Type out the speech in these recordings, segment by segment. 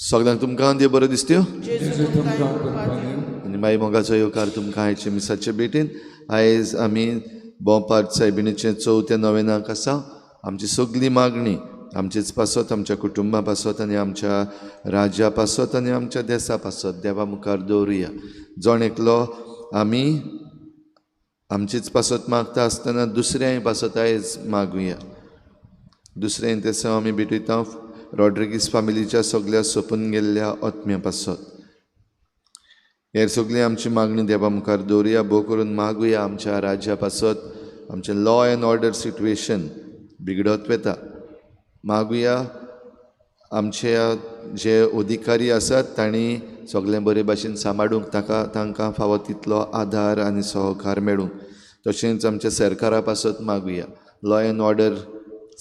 सगळ्यांक तुमकां देव बरो दिसत्यो आनी मागीर मोगाचो येवकार तुमकां आयचे मिसाचे भेटेन. आयज आमी बोंपार्थ सायबिणीचें 4थें नोवेनाक आसा. आमची सगळी मागणी आमचेच पासत, आमच्या कुटुंबा पासत आनी आमच्या राज्या पासत आनी आमच्या देशा पासत देवा मुखार दवरुया. जण एकलो आमी आमचीच पासत मागता आसतना दुसऱ्याय पासत आयज मागुया. दुसरें तेसो आमी भेटयता रॉड्रिगीस फामिलीच्या सगळ्या सोंपून गेल्ल्या आत्म्या पासत. हेर सगळी आमची मागणी देवा मुखार दवरुया. भोव करून मागुया आमच्या राज्या पासत. आमचें लॉ एंड ऑर्डर सिट्युएशन बिगडत वता. मागुया आमचे जे अधिकारी आसात तांणी सगळें बरे भाशेन सांबाळूंक तांकां फावो तितलो आधार आनी सहकार मेळूंक. तशेंच आमच्या सरकारा पासत मागुया लॉ एंड ऑर्डर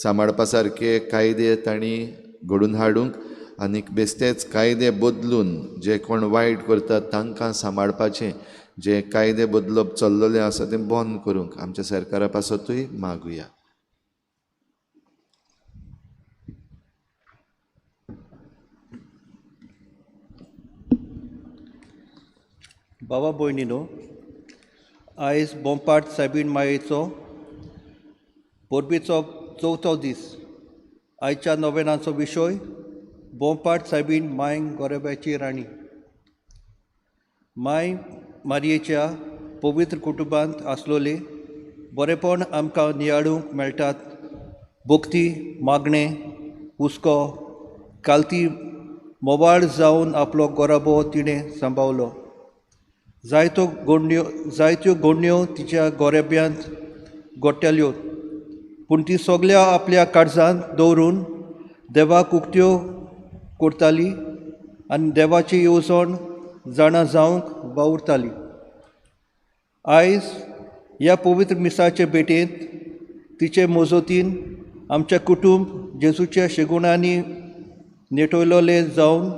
सांबाळपा सारके कायदे तांणी घडून हाडूंक आनी बेश्टेच कायदे बदलून जे कोण वायट करतात तांकां सांबाळपाचें जे कायदे बदलप चल्लेलें आसा तें बंद करूंक आमच्या सरकारा पासतूय मागुया. बाबा भयणीनो, आयज बोंपार्थ सायबीण मायेचो परबीचो 4थो दीस. आयच्या नोवेनाचो विशय बोंपार्थ सायबीण मांय गोरेब्याची राणी. मांय मारयेच्या पवित्र कुटुंबांत आसलोले बरेपण आमकां नियाळूंक मेळटात. भक्ती, मागणें, हुस्को, कालती मोबाळ जावन आपलो गोराबो तिणें सांबाळलो. जायत्यो गोडण्यो तिच्या गोरेब्यांत घोट्टाल्यो, पूण ती सगळ्या आपल्या काळजांत दवरून देवाक उक्त्यो करताली आनी देवाची येवजण जाणा जावंक वावुरताली. आयज ह्या पवित्र मिसाचे भेटेंत तिचे मोजतीन आमचें कुटुंब जेजूच्या शेगुणांनी नेटयलोले जावन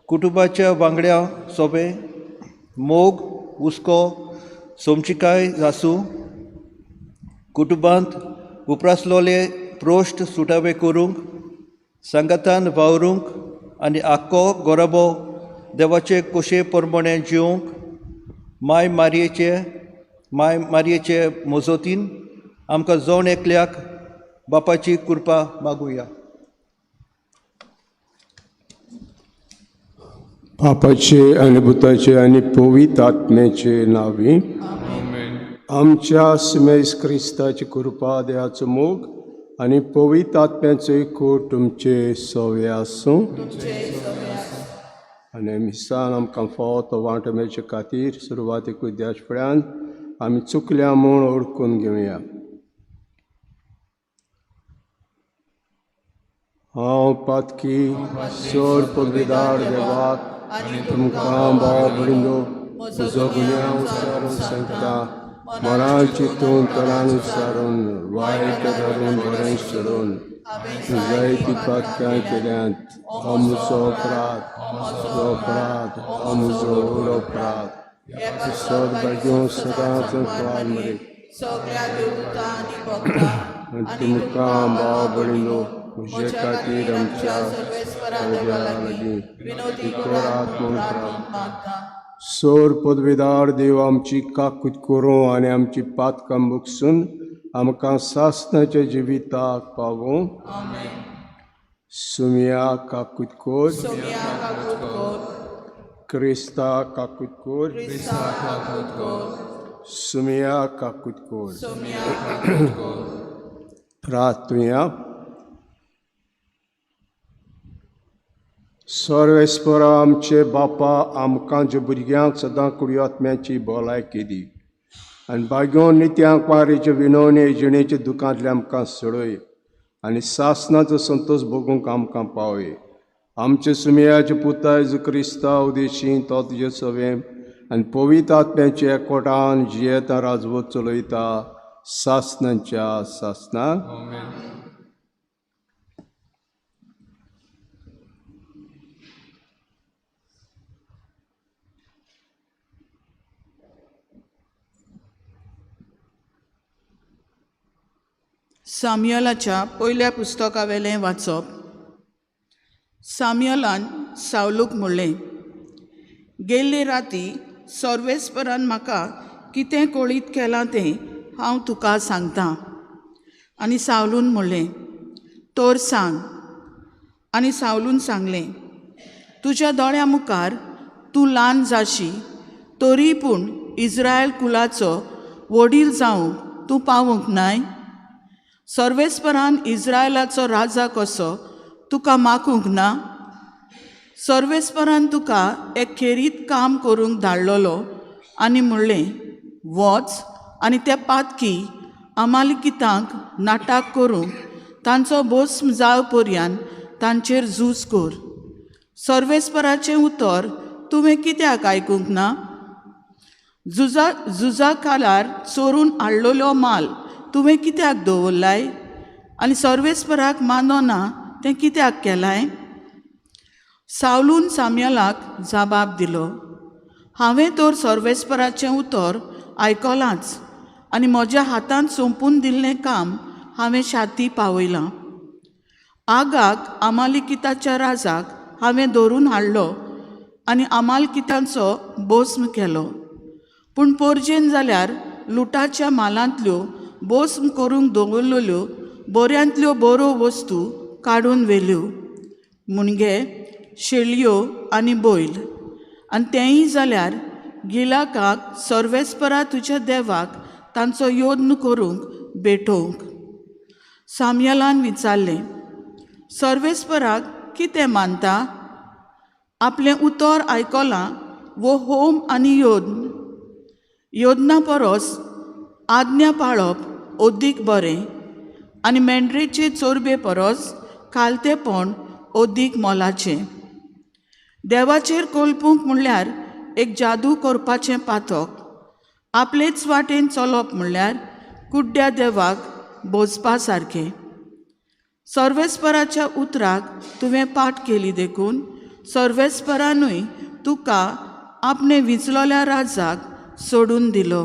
कुटुंबाच्या वांगड्या सोबे मोग, हुस्को, सोमचिकाय आसूं. कुटुंबांत उप्रासलोले प्रोश्ट सुटावे करूंक, सांगातान वावरूंक आनी आख्खो गोराबो देवाचे कोशे प्रमाणें जिवंक मांय मारयेचे मोजतीन आमकां जावन एकल्याक बापाची कृपा मागुया. बापाचे आनी पुताचे आनी पवित्र आत्म्याचे नावी. आमच्या सुमेस क्रिस्ताची कृपा देवाचो मोग आनी पवित्र आत्म्याचो एकूट तुमचे सवे आसूं. आनी मिसान आमकां फावत वांटमेचे खातीर सुरवातीक विद्याच फुड्यान आमी चुकल्या म्हूण ओळखून घेवया. हांव पातकी सोर पदवीदार देवाक आनी तुमकां भाव भयणो म्हजो गुन्यांव उसारून सांगता. मनान चिंतून तनान उसारून वायट धरून बरें सोडून जायती पातकां केल्यांत. हो म्हजो अपराध हो म्हजो व्हड अपराध. सद बेगीन सदांच फळ मरे. तुमकां भाव भयणो म्हजे खातीर आमच्या लागीं विनोद मागता. सोर पदवीदार देव आमची काकूट करूं आनी आमची पातकां मुगसून आमकां सासणाच्या जिविताक पावूं. सुमिया काकूट कोर. क्रिस्ता काकूट कोर. सुमिया काकूट कोर. प्रार्थना. सर्वेस्परा आमचे बापा आमकां जे भुरग्यांक सदां कुडी आत्म्याची भलायकी दी आनी बागोवन नित्यांक वारेचे विनवणे जिणेचे दुखांतले आमकां सोडय आनी सासणाचो संतोश भोगूंक आमकां पावय. आमचे सुमयाचे पुता जेजू क्रिस्ता उदेशी तो तुजे सवें आनी पवित्र आत्म्याचे एकवटान जियेता राजवत चलयता सासणांच्या सासणाक. सामुएलाच्या पयल्या पुस्तका वेलें वाचप. सामुएलान सावलूक म्हणलें, गेल्ले राती सर्वेस्परान म्हाका कितें कळीत केलां तें हांव तुका सांगतां. आनी सावलून म्हणलें, तर सांग. आनी सावलून सांगलें, तुज्या दोळ्या मुखार तूं ल्हान जाशी तरी पूण इस्रायल कुलाचो वडील जावंक तूं पावूंक नाय. सर्वेस्परान इस्रायलाचो राजा कसो तुका मागूंक ना. सर्वेस्परान तुका एक खेरीत काम करूंक धाडलोलो आनी म्हणलें, वच आनी ते पातकी अमालिकितांक नाटाक करूंक तांचो भस्म जाव पर्यान तांचेर झूज कर. सर्वेस्पराचें उतर तुवें कित्याक आयकूंक ना. झुजा कालार चोरून हाडलोलो माल तुवें कित्याक दवरलाय आनी सर्वेस्पराक मानो ना तें कित्याक केलाय. सावलून सामुएलाक जबाब दिलो, हांवें तर सर्वेस्पराचें उतर आयकलांच आनी म्हज्या हातांत सोंपून दिल्लें काम हांवें शाती पावयलां. आगाग अमालिकिताच्या राजाक हांवें धरून हाडलो आनी अमालिकितांचो भस्म केलो. पूण पोरजेन जाल्यार लुटाच्या मालांतल्यो भस्म करूंक दवरलेल्यो बऱ्यांतल्यो बऱ्यो वस्तू काडून व्हेल्यो, मुणगे, शेळयो आनी बैल. आनी तेंय जाल्यार गिलाकाक सर्वेस्परा तुज्या देवाक तांचो योद्न करूंक भेटोवंक. सामुएलान विचारलें, सर्वेस्पराक कितें मानता. आपलें उतर आयकलां वो होम आनी योजना परस आज्ञा पाळप ओदीक बरें आनी मेंढरेचे चोरबे परस कालतेपण ओदीक मोलाचें. देवाचेर कोलपूंक म्हणल्यार एक जादू करपाचें पातक. आपलेच वाटेन चलप म्हणल्यार कुड्ड्या देवाक भोजपा सारकें. सर्वेस्पराच्या उतराक तुवें पाट केली देखून सर्वेस्परानूय तुका आपणे विचलोल्या राजाक सोडून दिलो.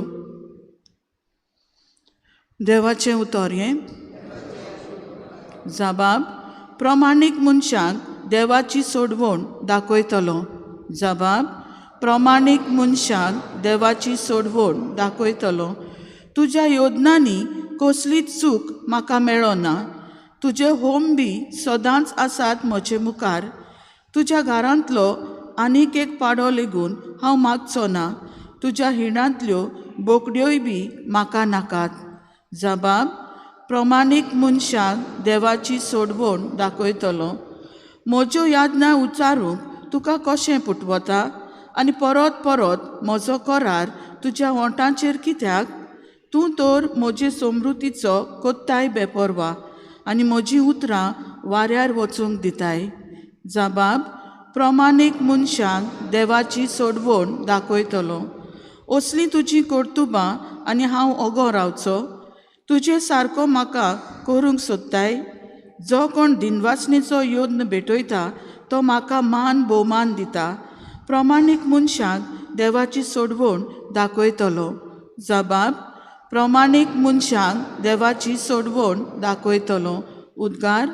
देवाचें उतर हें. जबाब. प्रमाणीक मनशांक देवाची सोडवण दाखयतलो. जबाब. प्रमाणीक मनशांक देवाची सोडवण दाखयतलो. तुज्या योजनांनी कसलीच चूक म्हाका मेळना. तुजे होम बी सदांच आसात म्हजे मुखार. तुज्या घरांतलो आनीक एक पाडो लेगून हांव मागचो ना. तुज्या हिणांतल्यो बोकड्योय बी म्हाका नाकात. जबाब: प्रमाणीक मनशाक देवाची सोडवण दाखयतलो. म्हज्यो यादनां उच्चारूंक तुका कशें फुटवता आनी परत परत म्हजो करार तुज्या ओंठांचेर कित्याक? तूं तर म्हजे समृद्धीचो कोत्ताय बेपरवा आनी म्हजीं उतरां वाऱ्यार वचूंक दिताय. जबाब: प्रमाणीक मनशाक देवाची सोडवण दाखयतलो. असलीं तुजीं कर्तुबां आनी हांव ओगो रावचो? तुजे सारको म्हाका करूंक सोदताय? जो कोण दिनवासनेचो योद्न भेटयता तो म्हाका मान भोवमान दिता. प्रमाणीक मनशाक देवाची सोडवण दाखयतलो. जबाब: प्रमाणीक मनशाक देवाची सोडवण दाखयतलो. उद्गार: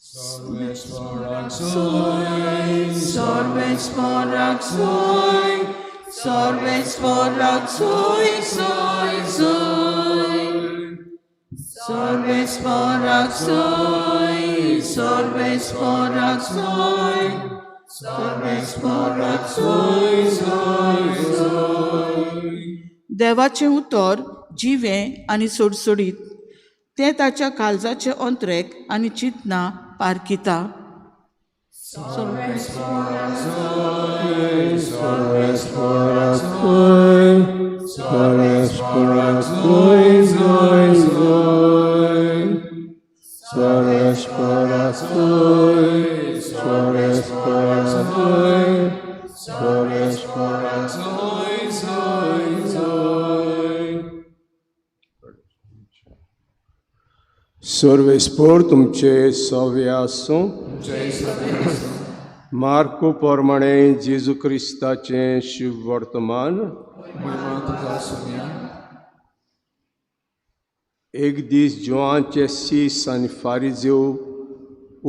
Sorbesporak soy, sorbesporak soy, sorbesporak soy, soy, soy. Sorbesporak soy, sorbesporak soy, sorbesporak soy, soy, soy. देवाचें उतर जिवें आनी सुडसुडीत. ते ताच्या काळजाचे अंतरेक आनी चिंतना पारखिता. Sorbesporak soy, sorbesporak soy, sorbesporak soy, soy, soy. Sorbesporak soy, sorbesporak soy, sorbesporak soy, soy, soy. Sorbespor तुमचे सव्या आसूं. मार्को प्रमाणे जेजू क्रिस्ताचें शुभ वर्तमान. एक दीस जुवांचे सीस आनी फारिजेव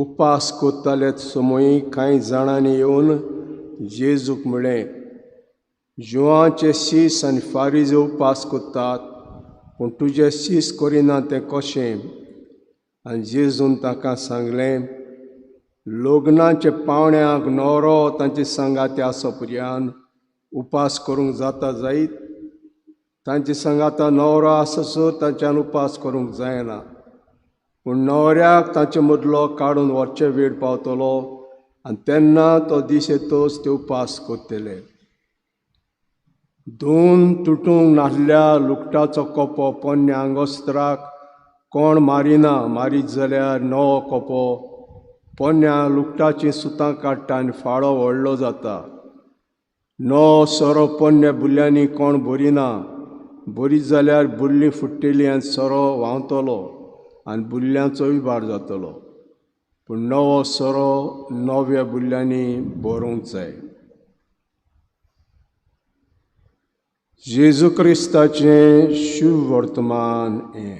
उपास कोत्ताले समयी कांय जाणांनी येवन जेजूक म्हळें, जुवांचे सीस आनी फारिजेव उपास कोत्तात, पूण तुजे सीस करिना तें कशें? आनी जेजून ताका सांगलें, लग्नाच्या पावण्याक न्हवरो तांचे सांगाते आसो पर्यान उपास करूंक जाता जायत. तांचे सांगाता न्हवरो आससो तांच्यान उपास करूंक जायना. पूण न्हवऱ्याक तांचे मदलो काडून व्हरचे वेळ पावतलो आनी तेन्ना तो दीस येतोच ते उपास करतले. धुवन तुटूंक नासल्या लुकटाचो कोपो पोन्न्या आंगोस्त्राक कोण मारिना, मारीत जाल्यार नवो कोपो पोन्न्या लुकटाचीं सुतां काडटा आनी फाळो व्हडलो जाता. नवो सोरो पोन्न्या बुल्यांनी कोण भरिना, बरीत जाल्यार बुल्लीं फुट्टेलीं आनी सोरो व्हांवतलो आनी बुल्ल्यांचोय इबाड जातलो. पूण नवो सोरो नव्या बुल्यांनी भरूंक जाय. जेजू क्रिस्ताचें शुभ वर्तमान हें.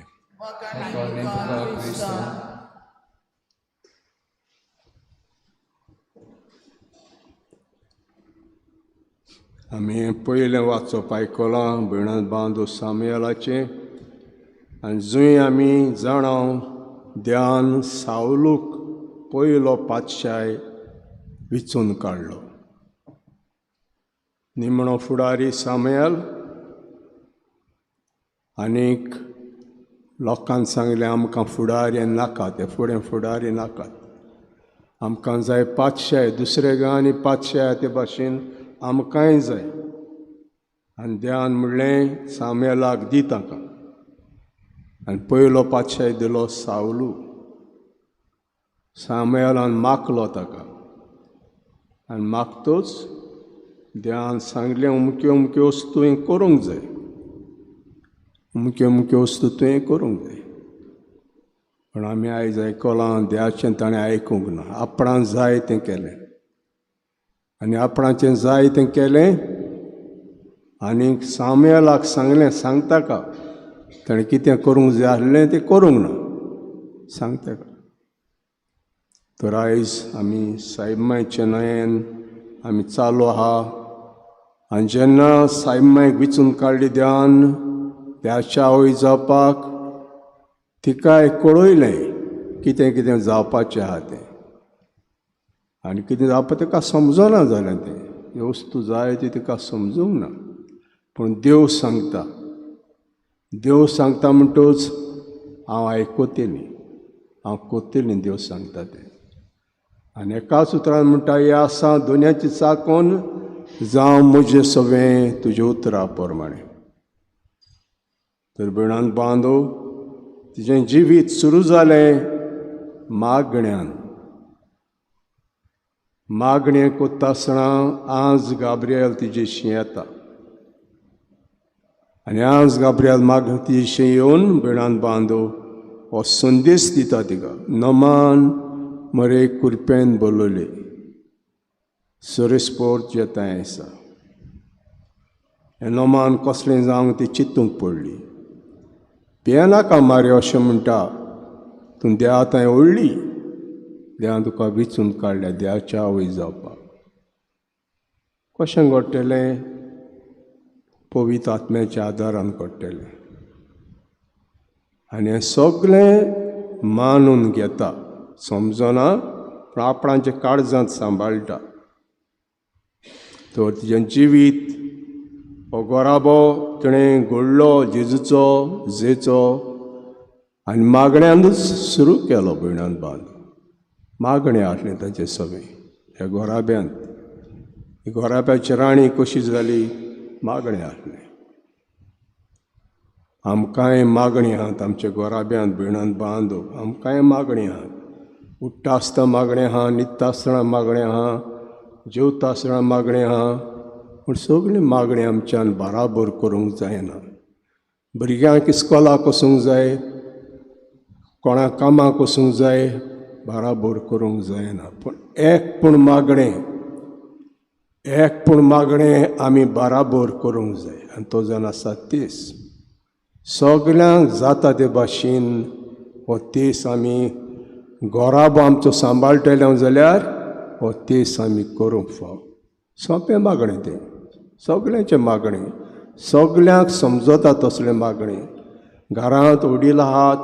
आमी पयलें वाचप आयकलां भयणां बांदू सामुएलाचें. आनी जंय आमी जाणाव ध्यान सावलूक पयलो पातशाय विचून काडलो. निमणो फुडारी सामुएल आनीक लोकांक सांगलें आमकां फुडारी नाका, ते फुडें फुडारी नाकात, आमकां जाय पातशाय. दुसरे गांवांनी पातशाय ते भाशेन आमकांय जाय. आनी ध्यान म्हणलें सामुएलाक दी ताका. आनी पयलो पातशाय दिलो सावलू. सामुएलान मागलो ताका आनी मागतोच ध्यान सांगलें अमक्यो अमक्यो वस्तू हें करूंक जाय, अमक्यो अमक्यो वस्तू तुवें करूंक जाय. पण आमी आयज आयकलां देवाचें ताणें आयकूंक ना. आपणाक जाय तें केलें आनी आपणाचें जाय तें केलें आनी सामुएलाक सांगलें, सांग ताका ताणें कितें करूंक जाय आसलें तें करूंक ना, सांग ताका. तर आयज आमी सायबमायच्या न्हंयेन आमी चालू आहा. आनी जेन्ना सायबमायक विचून काडली ध्यान, त्याच्या आवय जावपाक तिकाय कळयलें कितें कितें जावपाचें आहा तें, आनी कितें जावपा ताका समजना जालें तें. ह्यो वस्तू जाय ती तिका समजूंक ना, पूण देव सांगता. देव सांगता म्हणटूच हांव आयकतलीं, हांव कोत्तलीं. देव सांगता तें. आनी एकाच उतरान म्हणटा, हें आसा दोनयाची चाकोन जावं म्हजें सगळें तुज्या उतरा प्रमाणें. तर बिणान बांदव तिजें जिवीत सुरू जालें मागण्यांत. मागणें कोत्ता आसतना आज गाब्रियल तिजेशी येता. आनी आज गाब्रियल तिजेशी येवन बिणान बांदव हो संदेश दिता तिका. नमान मरे कुरपेन बोलोले सोरेस्पोर्त जेताय आसा. हें नोमान कसलें जावंक ती चिंतूंक पडली. भियेनाका मारे अशें म्हणटा, तूं देवा थंय ओडली, देवान तुका विचून काडल्या देवाच्या आवय जावपाक. कशें घडटलें? पवित्र आत्म्याच्या आदारान घडटलें. आनी हें सगळें मानून घेता, समजना पूण आपणाच्या काळजांत सांबाळटा. तर तिजें जिवीत हो गोराबो तिणें घडलो जेजूचो आनी मागण्यांनूच सुरू केलो. भयणान बांद मागणें आसलें ताचें सगळें ह्या गोराब्यांत. ही गोराब्याची राणी कशी जाली? मागणें आसलें. आमकांय मागणी आहात आमच्या गोराब्यांत. भयणान बांदो आमकांय मागणी आहात. उठ्ठा आसतना मागणें आहा, न्हिदता आसतना मागणें आहा, जेवता आसतना मागणें आहा. पूण सगळी मागणी आमच्यान बाराबर करूंक जायना. भुरग्यांक इस्कॉलाक वचूंक जाय, कोणाक कामाक वचूंक जाय, बाराबर करूंक जायना. पूण एक मागणें आमी बाराबर करूंक जाय, आनी तो जावन आसा तेस. सगल्यांक जाता ते भाशेन हो तेस आमी गोराबो आमचो सांबाळटले जाल्यार हो तेस आमी करूंक फाव. सोंपें मागणें तें, सगल्यांचें मागणें, सगल्यांक समजता तसलें मागणें. घरांत वडील आहात,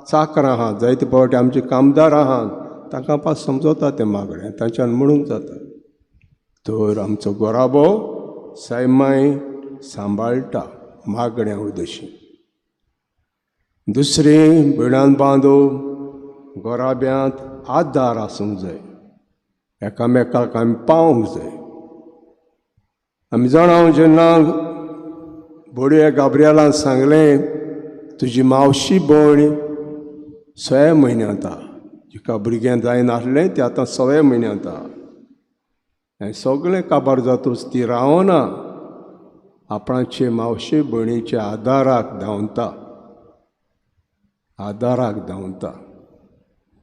चाकरां आहात, जायते फावटी आमचे कामदार आहात, तांकां पास समजता तें मागणें, तांच्यान म्हणूंक जाता. तर आमचो गोराबो सायमाय सांबाळटा मागण्या उद्देशी. दुसरें भयणान बांदव गोराब्यांत आदार आसूंक जाय. एकामेकाक आमी पावोंक जाय. आमी जाणां जेन्ना बोडये गाब्रियलान सांगलें तुजी मावशी भयण 6 म्हयन्यांत आहा, जिका भुरगें जायनासलें तें आतां 6 म्हयन्यांत आहा. हें सगळें काबार जातूच ती रावना, आपणाचे मावशे भयणीच्या आदाराक धांवता.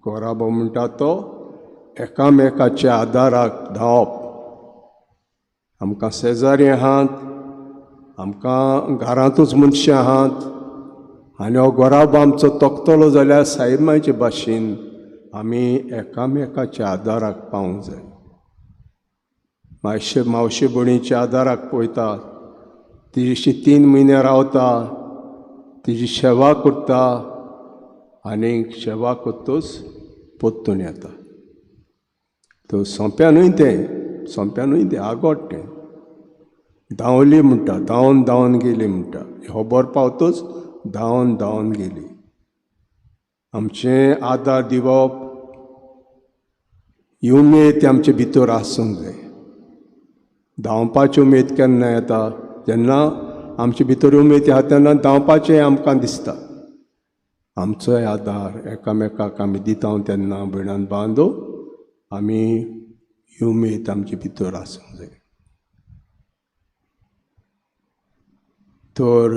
गोराबो म्हणटा तो एकामेकाच्या आदाराक धांवप. आमकां शेजारी आहात, आमकां घरांतूच मनशां आहात, आनी हो गोराबो आमचो तोखतलो जाल्यार सायमाचे भाशेन आमी एकामेकाच्या आदाराक पावूंक जाय. मावशे भयणीच्या आदाराक पळयता, तिची 3 म्हयने रावता, तिची सेवा करता, आनी सेवा करतूच पोत्तून येता. तो सोंप्यानूय तें आगोट तें. धांवली म्हणटा, धांवन गेली म्हणटा. खबर पावतूच धांवन गेली. आमचें आदार दिवप ही उमेद आमचे भितर आसूंक जाय. धांवपाची उमेद केन्ना येता? जेन्ना आमचे भितर उमेद आहा तेन्ना धांवपाचें आमकां दिसता. आमचोय आदार एकामेकाक आमी दिता तेन्ना भयणान बांदो आमी ही उमेद आमचे भितर आसूंक जाय. तर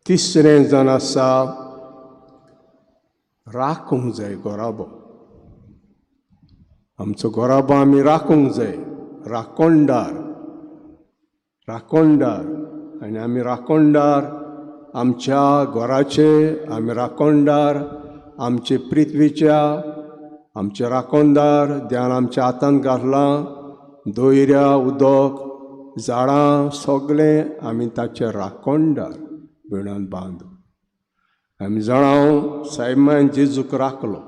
तिसरें जावन आसा राखूंक जाय गोराबो. आमचो गोराबो आमी राखूंक जाय. राखणदार आनी आमी राखणदार आमच्या घराचे, आमी राखणदार आमचे पृथ्वीच्या, आमचे राखणदार देवान आमच्या हातांत घातलां. दोयऱ्या उदक झाडां सगळें आमी ताचे राखणदार भिणान बांदू. आमी जणांव सायमान जेजूक राखलो.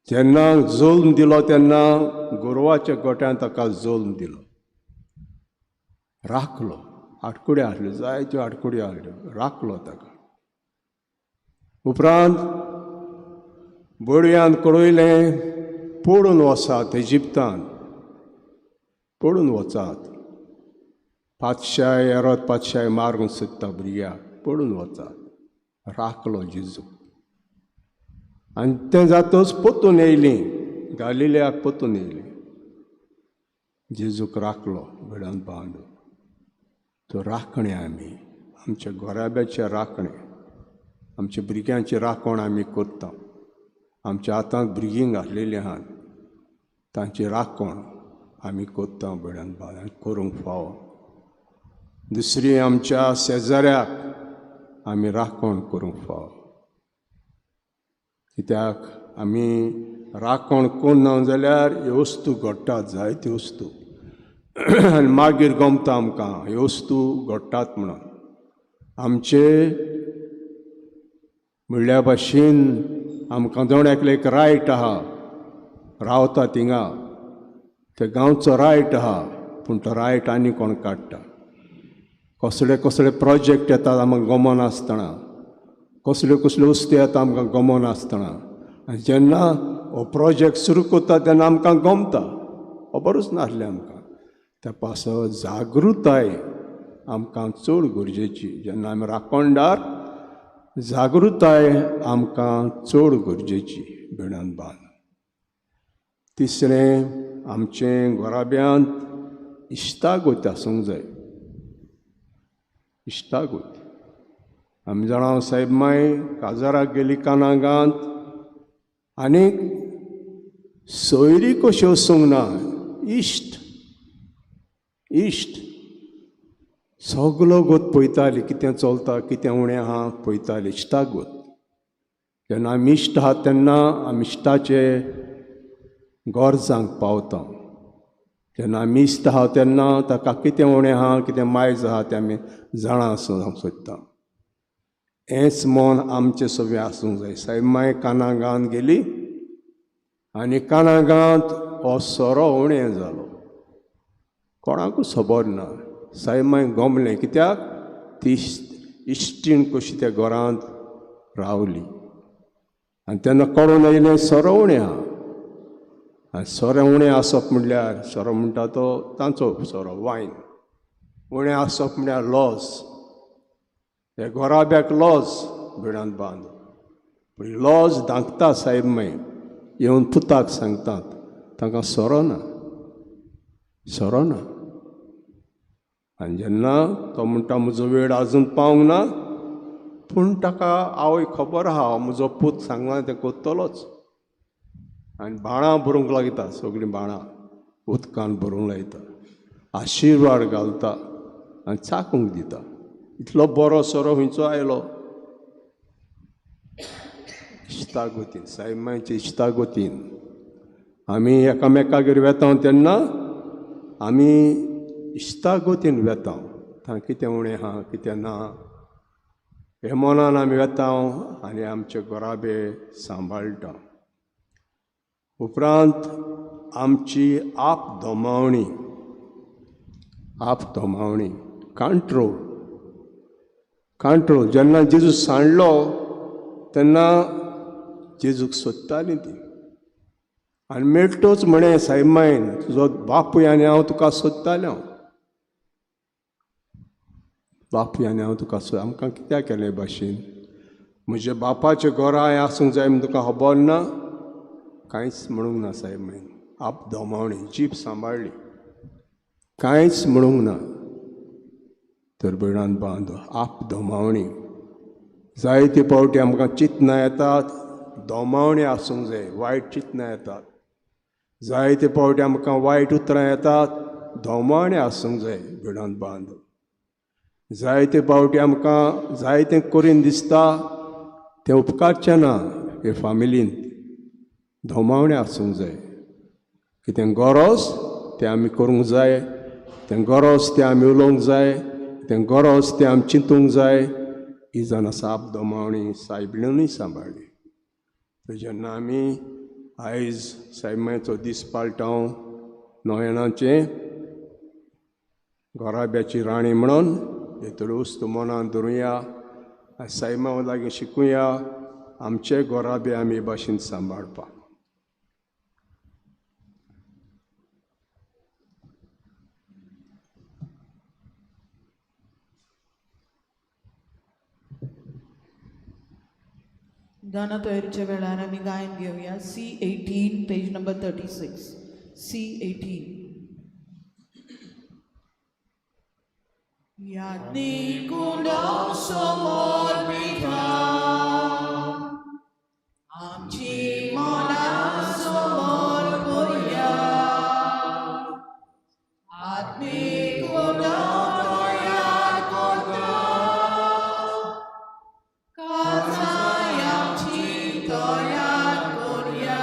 जेन्ना जल्म दिलो तेन्ना गोरवाच्या गोट्यान ताका जल्म दिलो, राखलो. आडकुड्यो आहल्यो, जायत्यो आडकुड्यो आहल्यो, राखलो ताका. उपरांत बडयान कळयलें पडून वचात इजिप्तान, पडून वचात. पातशाय हेरोद पातशाय मारूंक सोदता भुरग्याक, पडून वचात. राखलो जेजू. आनी तें जातच परतून येयलीं, गालिल्याक परतून येयलीं. जेजूक राखलो भिडान बांदून. तो राखणे आमी, आमच्या घोराब्याचें राखणें, आमच्या भुरग्यांचें राखण आमी करता. आमच्या हातांत भुरगीं घातलेलीं आहात, तांची राखण आमी करता भिडान बांदून, करूंक फावो. दुसरी आमच्या शेजाऱ्याक आमी राखण करूंक फावो. कित्याक आमी राखण करना जाल्यार ह्यो वस्तू घडटात, जायत्यो वस्तू. आनी मागीर गमता आमकां ह्यो वस्तू घडटात म्हणून. आमचे म्हणल्या भाशेन आमकां दोण्याकले एक रायट आहा, रावता थिंगा, ते गांवचो रायट आहा, पूण तो रायट आनी कोण काडटा. कसले कसले प्रोजेक्ट येतात आमकां गमनासतना, कसल्यो कसल्यो वस्तू येता आमकां गमनासतना. आनी जेन्ना हो प्रोजेक्ट सुरू करता तेन्ना आमकां गमता, खबरूच नासलें आमकां. त्या पासत जागृताय आमकां चड गरजेची. जेन्ना आमी राखणदार, जागृताय आमकां चड गरजेची भिडान बांदून. तिसरें, आमचें घोराब्यांत इश्टागत आसूंक जाय. इश्टागत. आमी जाणां सायब माय काजाराक गेली कानागांत, आनीक सोयरी कश्यो वचूंक ना. इश्ट इश्ट सगलो गोत पळयताली, कितें चलता, कितें उणें आहा पळयताली. इश्टागत. जेन्ना आमी इश्ट आहात तेन्ना आमी इश्टाचे गरजांक पावता. जेन्ना आमी इश्ट आहा तेन्ना ताका कितें उणें आहा, कितें मायज आहा तें आमी जाणा आसूंक सोदता. हेंच मन आमचें सगळें आसूंक जाय. सायब माय कानागांत गेली आनी कानागांत हो सोरो उणें जालो, कोणाकूच खबर ना. सायब माय गमलें, कित्याक ती इश्टीण कशी त्या घरांत रावली. आनी तेन्ना कळून येयलें सोरो उणें आहा. आनी सोरें उणें आसप म्हणल्यार, सोरो म्हणटा तो तांचो सोरो, वायन. उणें आसप म्हणल्यार लॉस. हे घोराब्याक लॉस भिडान बांदून. पूण लॉस धांकता सायब माय, येवन पुताक सांगतात, तांकां सोरो ना, सोरो ना. आनी जेन्ना तो म्हणटा म्हजो वेळ आजून पावूंक ना, पूण ताका आवय खबर आहा म्हजो पूत सांगला तें करतलोच. आनी बाणां भरूंक लागता, सगळीं बाणां उदकान भरूंक लायता, आशिर्वाद घालता आनी चाकूंक दिता. इतलो बरो सोरो खंयचो आयलो. इश्टागतीन, सायब मायचे इश्टागतीन आमी एकामेकागेर वेता तेन्ना आमी इश्टागतीन वेता. थंय कितें उणें आहा, कितें ना, हे मनान आमी वेता आनी आमचे घोराबे सांबाळटा. उपरांत आमची आपदोमावणी, आपदोमावणी, कंट्रोल. कंट्रोल. जेन्ना जेजू सांडलो तेन्ना जेजूक सोदतालीं ती. आनी मेळटोच म्हणें सायब मायन, तुजो बापूय आनी हांव तुका सोदतालें. हांव बापूय आनी हांव तुका सोद. आमकां कित्याक केले भाशेन म्हज्या बापाच्या घरा हांवें आसूंक जाय म्हण तुका खबर ना. कांयच म्हणूंक ना सायब मायन. आपदोमावणी, जीप सांबाळली, कांयच म्हणूंक ना. तर भिडान बांदून आपदोमावणी. जायते फावटी आमकां चिंतना येतात, दोमावणी आसूंक जाय, वायट चिंतना येतात. जायते फावटी आमकां वायट उतरां येतात, दोमावणी आसूंक जाय भिडान बांदून. जायते फावटी आमकां जायतें करीन दिसता, तें उपकारचें ना. हे फामिलींत दोमावणी आसूंक जाय. कितें गरज तें आमी करूंक जाय, तें गरज तें आमी उलोवंक जाय, तें गरज तें आमी चिंतूंक जाय. ही जाणा साप दोमावणी सायबिणूय सांबाळ्ळी. सो जेन्ना आमी आयज सायमाचो दीस पाळटाव नोव्हेनाचें घोराब्याची राणी म्हणून हेतून उस्त मनान धरुया, सायमा लागीं शिकुया आमचे घोराबे आमी भाशेन सांबाळपाक. गाणं तयारीच्या वेळार आमी गायन घेवया. C18 page number 36. C18. यादनी कुंडा समोर बिठा आमची मना समोर भुया आत्मिक कुंडा तयार करता काजाय आमची तयार करूया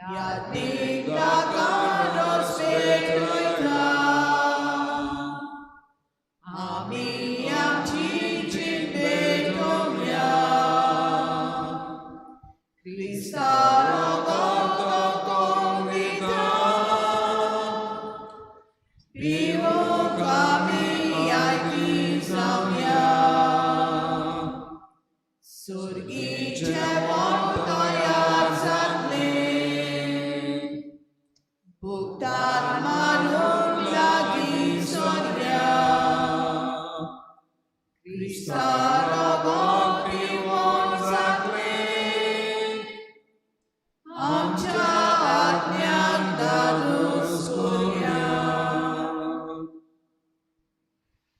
यादनीक ताका रस्ते वयता आमी आमची चिंते घेवया क्रिस्ता रगत कविता पिवूंक आमी आयकी जावया सुर्गीचे वन तयार जातले भुगतान मानूंक लागीं सरया क्रिस्ता रगत पिवून जातले आमच्या आत्म्याक धादूस करूया.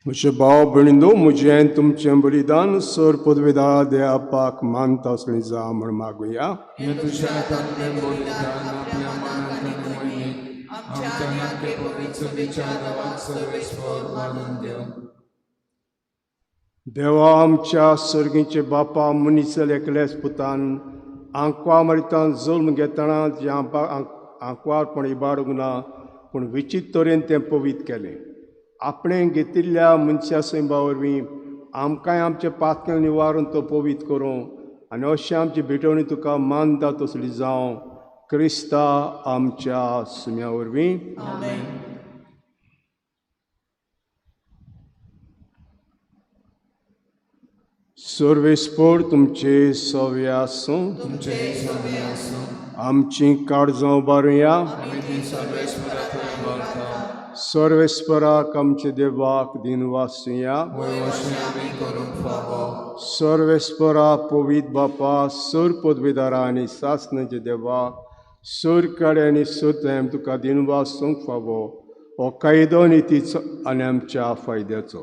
म्हजे भाव भयणींनो, म्हजें तुमचें बलिदान सर पदवेदार देवापाक मानता आसली जा म्हण मागुया. हे तुझ्या तत्वे बलिदान आपल्या मनात आणि मोहिनीत आमच्या नाके पवित्र विचारावाक सर्वेस्वर वाढून देव. देवा आमच्या सर्गीचे बापा मनीसल एकल्याच पुतान आंकवा मरितान जल्म घेतना जे आंकवारपण इबाडूंक ना पूण विचित्र तरेन तें पवित्र केलें. आपणें घेतिल्ल्या मनशा सैमा वरवीं आमकांय आमचे पातकां निवारून तो पवित्र करूं आनी अशें आमची भेटवणी तुका मानता तसली जावं क्रिस्ता आमच्या सुम्या वरवीं. सर्वेस्पर तुमचे सव्य आसूं, आमची काळजां उबारुया. सर्वेस्पराक आमचे देवाक दिनवासुया. सर्वेस्परा पवित्र बापा सर पदवीदारा आनी सासणाचे देवा सर काडे आनी सत्याम तुका दिनवासूंक फावो हो कायदो नितीचो आनी आमच्या फायद्याचो.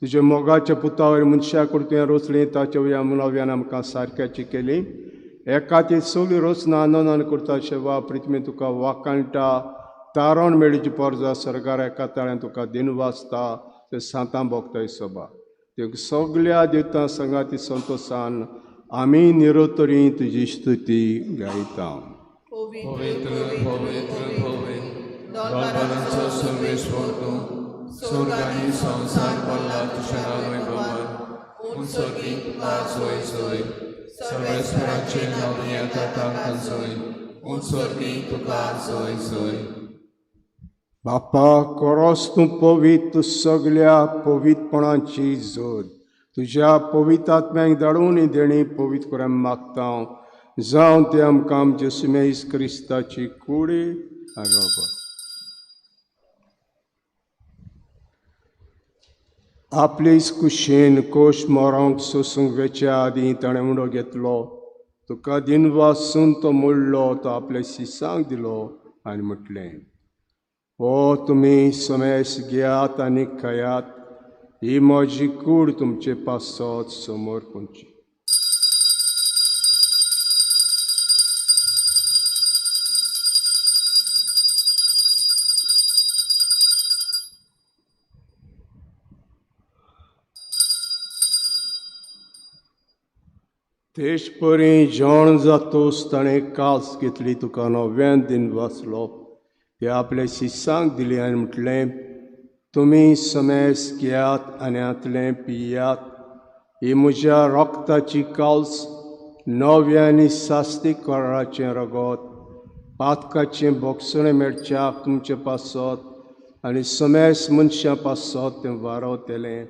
तुज्या मोगाच्या पुतावयर मनशा कडल्यान रोचली ताच्या वया मुलाव्यान आमकां सारक्याची केली. एका ती सगळी रोचना आनंदान करता शेवा प्रितमे तुका वाकाणटा तारण मेळीची परजा सरकार एका ताळ्यान तुका दिनवासता ते सांतां भोगता हिसोबा ते सगळ्या देवतां संगाती संतोशान आमी निरोतरी तुजी स्तुती गायता. पवित्र पवित्र पवित्र दरबारांचो सर्वेस्वर तूं स्वर्गांनी संसार पडला तुझ्या वैभवान उंचोली तुका सोय सोय सर्वेस्वराचे नांव येता ताका सोय उंचोली तुका सोय सोय. बापा खरोच तूं पवित्र, तूं सगळ्या पवित्रपणाची जोड तुज्या पवित्र आत्म्याक धाडून देणी पवित्र करून मागता जावं ते आमकां आमचे सुमेस क्रिस्ताची कुडी आरोग्य. आपलेच कुशेन कोश मोरांक सोसूंक वेच्या आदीं ताणें म्हणो घेतलो तुका दिनवासून तो मोडलो तो आपल्या शिसांक दिलो आनी म्हटलें हो तुमी समेस घेयात आनी खायात ही म्हजी कूड तुमचे पासत समोर पोंची. तेश परी जेवण जातोच ताणें कास घेतली तुका नव्यान दिन वाचलो ते आपल्या शिष्यांक दिली आनी म्हटलें तुमी समेस घेयात आनी हातलें पियात ही म्हज्या रोगताची काल्स नव्या आनी सास्तीक कराराचें रगत पातकाचें बोगसणें मेळच्याक तुमचे पासत आनी समेस मनशां पासत तें वारवतलें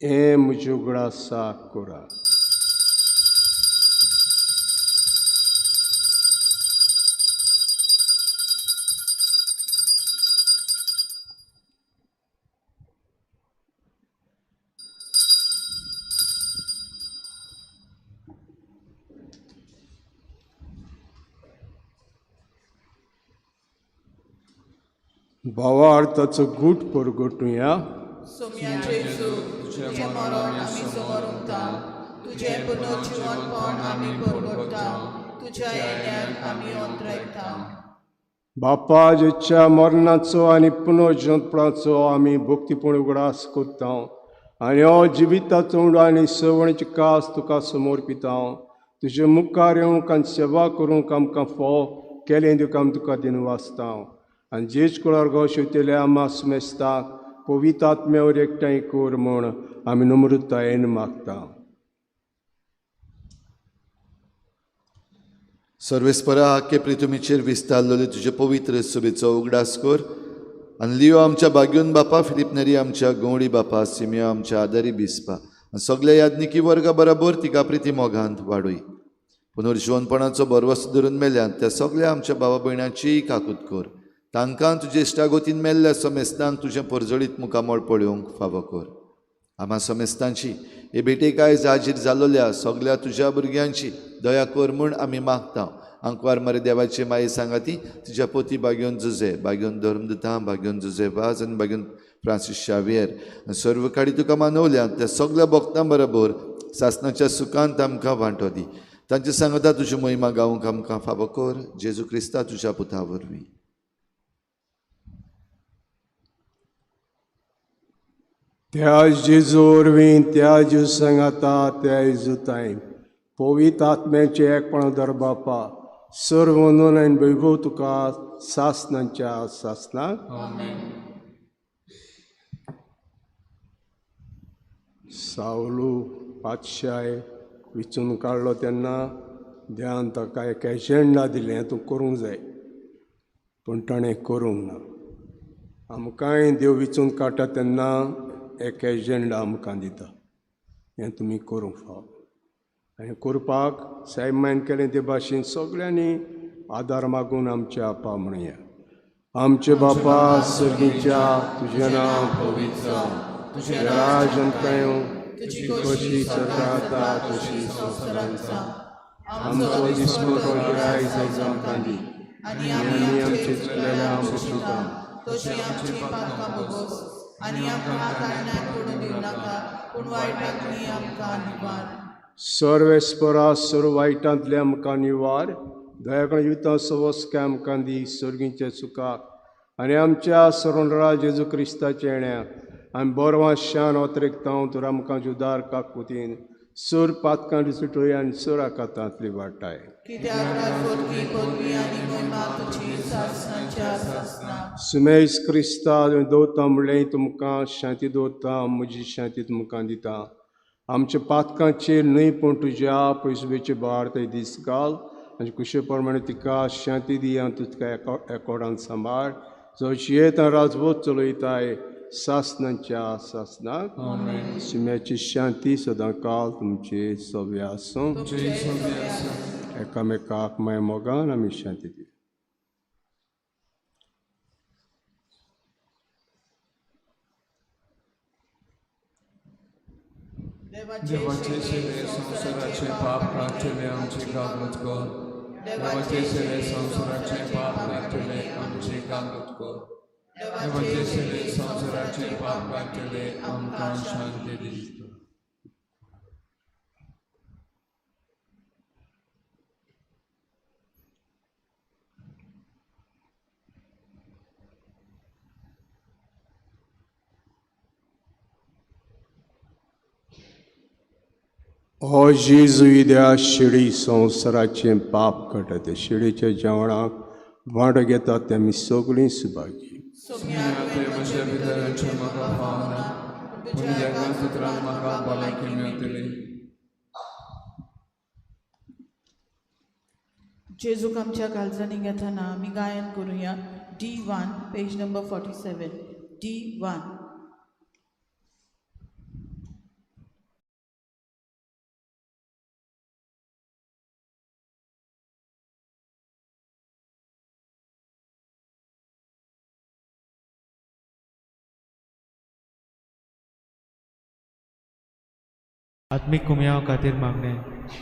हें म्हज्या उगडासाक करात. भावार्थाचो गूट परगटुया. सोम्याचे तुझे मरण आमी समोर उरता तुझे पुनर्जीवनपण आमी परगटता तुज्या येण्यार आमी अंतरायता. बापा जेच्या मरणाचो आनी पुनर्जन्माचो आमी भक्तीपूर्ण उगडास करता आनी हो जिविताचो उंडो आनी सवणीची कास तुका समर्पिता. तुजे मुखार येवंक आनी सेवा करूंक आमकां फोव केलें दिवंक आमी तुका दिन वाचता आनी जेच कुळार गो शेवतेले आमा समेस्ताक पवित्र आत्म्यावर एकठांय कर म्हूण आमी नम्रतायेन मागता. सर्वेस्परा आख्खे पृथ्वीचेर विस्तारलेले तुजे पवित्र सुबेचो उगडास कर आनी लियो आमच्या बाग्योन बापा फिलिप नेरी आमच्या गवळी बापा सिमियो आमच्या आदारी बिस्पा आनी सगळ्या याज्ञिकी वर्गा बरोबर तिका प्रिती मोगांत वाडूय. पुनर्जीवनपणाचो बरवस धरून मेल्यात त्या सगळ्या आमच्या भावा भयणांची काकूत कर. तांकां तुजे इश्टागोतीन मेल्ल्या समेस्तांक तुजें परजळीत मुखामळ पळोवंक फावो कर. आम्हा समेस्तांची हे भेटेक आयज हाजीर जाल्ल्या सगळ्या तुज्या भुरग्यांची दया कर म्हूण आमी मागता. आंकवार मरे देवाची माये सांगाती तुज्या पोती बाग्योन जुजे बाग्योन धर्मदता बाग्योन जुजे वाज आनी बाग्योन फ्रांसीस शावियर सर्व काडी तुका मानवल्या त्या सगळ्या भक्तां बरोबर सासणाच्या सुखांत आमकां वांटो दी. तांचे सांगता तुजी महिमा गावंक आमकां फावो कर. जेजू क्रिस्ता तुज्या पुता वरवीं. त्या जेजू वरवीं त्या जेजू सांगाता त्या इजुताय पवित्र आत्म्याचे एकपण धर बापा सर्व नोंद आनी वैभव तुका सासणांच्या सासणाक. सावलू पातशाय विचून काडलो तेन्ना देवान ताका एक एजेंडा दिलें तूं करूंक जाय पूण ताणें करूंक ना. आमकांय देव विचून काडटा तेन्ना एक एजेंडा आमकां दिता हें तुमी करूंक फाव आनी करपाक सायमान केलें ते भाशेन सगळ्यांनी आदार मागून आमच्या आपा म्हणया. आमचे बापा सर्गीच्या तुजें नांव पवित्र जावं तुजें राज आमकां येवं तुजी कशी स्वर्गांत आसा तशी संवसारांत जावं. आमचो दिसपो आयज आमकां दी आनी आमी आमचे चुकलेल्यांक माफिता तशी आमची पातकां भोगोस आनी आमकां कारणाक पडूं दिवं नाका पूण वायटांतली आमकां निवार. सर्वेस्परा सर्व वायटांतले आमकां निवार. दयाकण युतां सवस्के आमकां दी सर्गीचे सुखाक आनी आमच्या सरोनरा जेजू क्रिस्ताचे येण्याक आमी बोरवां शान ओतरेकता तर आमकां जुदार काकुतीन सर पातकां सुटोय आनी सर आकातांतली वाटाय. सुमेश क्रिस्ता दवरता म्हणलें तुमकां शांती दवरता म्हजी शांती तुमकां दिता. आमच्या पातकांचेर न्हय पूण तुज्या पयसुबेचे भार थंय दीस घाल आनी कुशे प्रमाणे तिका शांती दी आनी तुका एकोडान सांबाळ जशी येता राजवट चलयताय सासणांच्या सासणाक. सुम्याची शांती सदां काल तुमचे सव्य आसूं. एकामेकाक माय मोगान आमी शांती दी. देवाचे सेवे संसाराचे पाप काढले आमचे गागत कर. देवाचे सेवे संसाराचे पाप काढले आमचे गागत कर. देवाचे सेवे संसाराचे पाप काढले आमकां शांती दी. हो जेजू इद्या शिडी संवसाराचें पाप काडटा ते शिडीच्या जेवणाक वांटो घेतात ते आमी सगळीं सुभागी ते म्हज्या भितरांचे म्हाका पावना पूण जगां सुत्रान म्हाका भलायकी मेळटली. जेजूक आमच्या काळजांनी घेतना आमी गायन करुया D1 पेज नंबर 47 D1. आत्मिक कुमयां खातीर मागणें.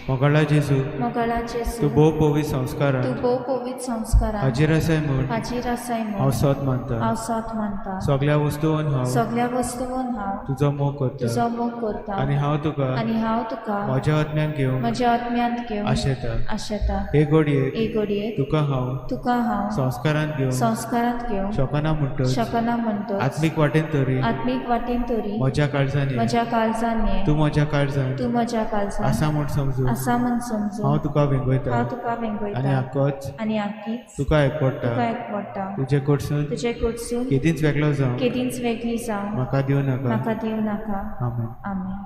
मोगाळा जेजू, मोगाळा जेजू, तूं भोव पवित्र संस्कारान तूं भोव पवित्र संस्कारान हाजीर आसाय म्हूण हाजीर आसाय हांव म्हूण सोत मानता. हांव सोत मानता. सगळ्या वस्तूंन हांव सगळ्या वस्तूंन हांव तुजो मोग करता तुजो मोग करता आनी हांव तुका आनी हांव तुका म्हज्या आत्म्यान घेवन म्हज्या आत्म्यांत घेवन आशेता. आशेता. हे घडयेक एक घडयेक तुका हांव तुका संस्कारान घेवन संस्कारांत घेवन शोकना म्हणटच शकना म्हणटच आत्मीक वाटेन तरी आत्मीक वाटेन तरी म्हज्या काळजांनी म्हज्या काळजान ये. तूं म्हज्या काळजान तूं म्हज्या काळजान आसा म्हूण समजून आसा म्हूण समजून हांव तुका वेंगयता हांव तुका आनी वेंगयता आक्कोच आनी आख्खीच तुका तुका एकवडटा. एकवडटा. तुजे कडसून तुजे कडसून केदींच वेगळो जावं केदींच वेगळी जावं म्हाका दिवं नाका. म्हाका दिवं नाका. आमेन. आमेन.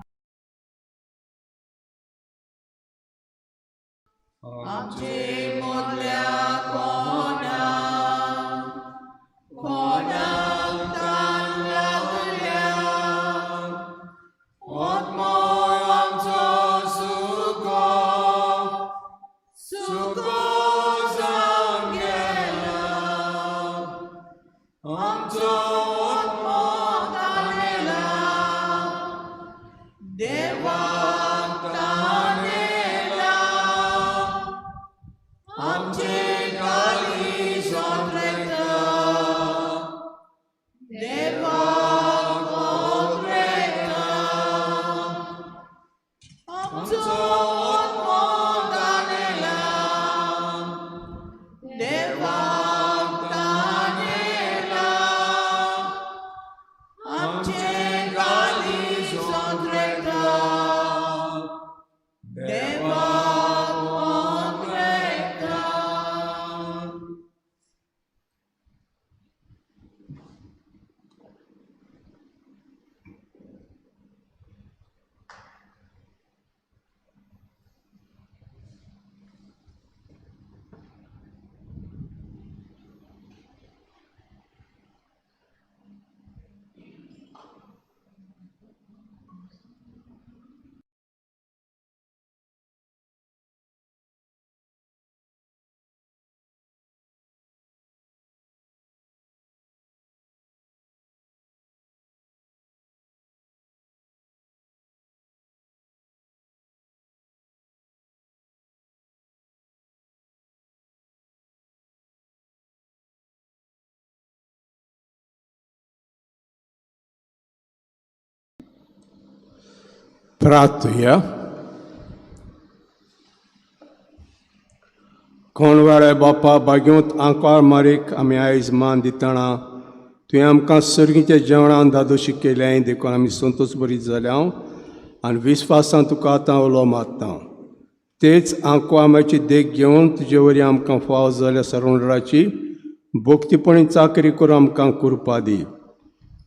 आमचे मोदल्या कोणाक तान लागल्या आत्मो आमचो सुको जावन गेला आमचो आत्मो ताणेला देवाक ताणेला आमचे गाली सोंत्रेता देवाक ओंत्रेता आमचो आत्मो ताणेला देवाक ताणेला आमचे गाली सोंत्रेता देवाक ओंत्रेता. प्रार्थया. कोणवाळे बापा बाग्योत आंकार मारीक आमी आयज मान दितना तुवें आमकां सर्गीच्या जेवणान दादोशी केल्याय देखून आमी संतोश बरी जाल्या आनी विस्वासान तुका आतां उलो मारता. तेच आंकवामाची देख घेवन तुजे वरी आमकां फाव जाल्या सरोंडराची भोक्तीपणी चाकरी करून आमकां कुरपा दी.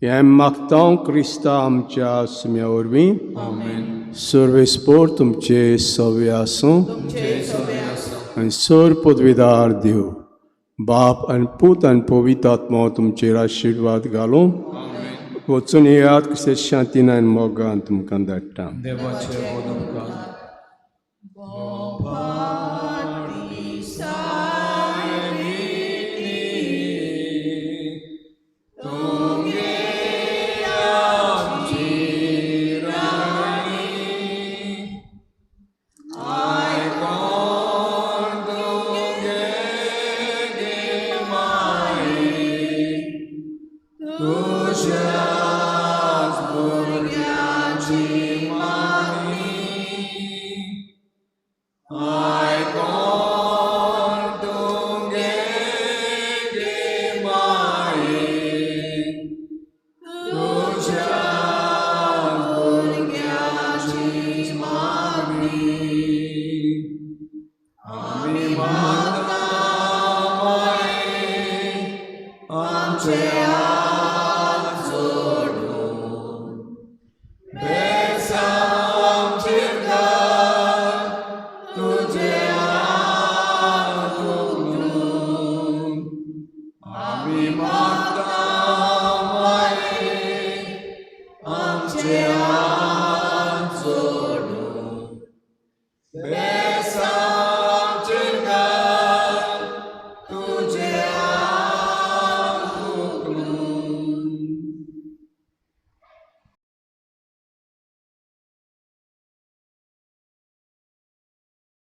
हें मागता क्रिस्ता आमच्या सुम्या वरवीं. सर्वेस्पोर तुमचे सव्य आसूं आनी सर पदवीदार देव बाप आनी पूत आनी पवित्र आत्मा तुमचेर आशिर्वाद घालूं. वचून येयात कशें शांतीन आनी मोगान तुमकां धाडटा. देवाचे बोधुमकां आमी मागता माये आमचे हात जोडून बेसांव आमचेर घाल तुझे हात उगडून आमी मागता माये आमचे हात जोडून